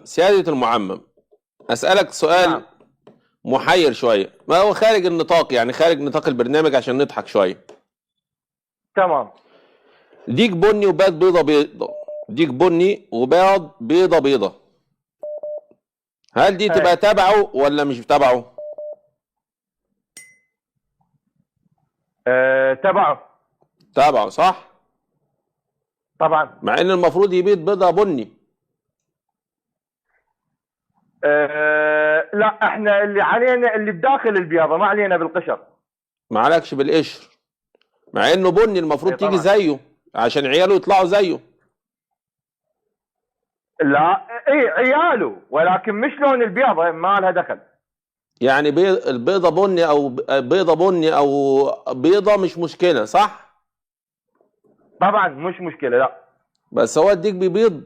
سيادة المعمم، أسألك سؤال نعم. محير شوية، ما هو خارج النطاق، يعني خارج نطاق البرنامج عشان نضحك شوية. تمام. ديك بني وبيض بيضة بيضة، ديك بني وبيض بيضة بيضة، هل دي هي. تبقى تبعه ولا مش تبعه؟ تبعه. تبعه صح؟ طبعا. مع ان المفروض يبيض بيضة بني. لا، احنا اللي علينا اللي بداخل البياضة، ما علينا بالقشر. ما عليكش بالقشر، مع انه بني المفروض اي تيجي طبعا. زيه عشان عياله يطلعوا زيه. لا، اي عياله، ولكن مش لون البياضة، ما لها دخل. يعني البيضة بني او بيضة بني او بيضة مش مشكلة صح؟ طبعا مش مشكلة، لا. بس هو الديك بيبيض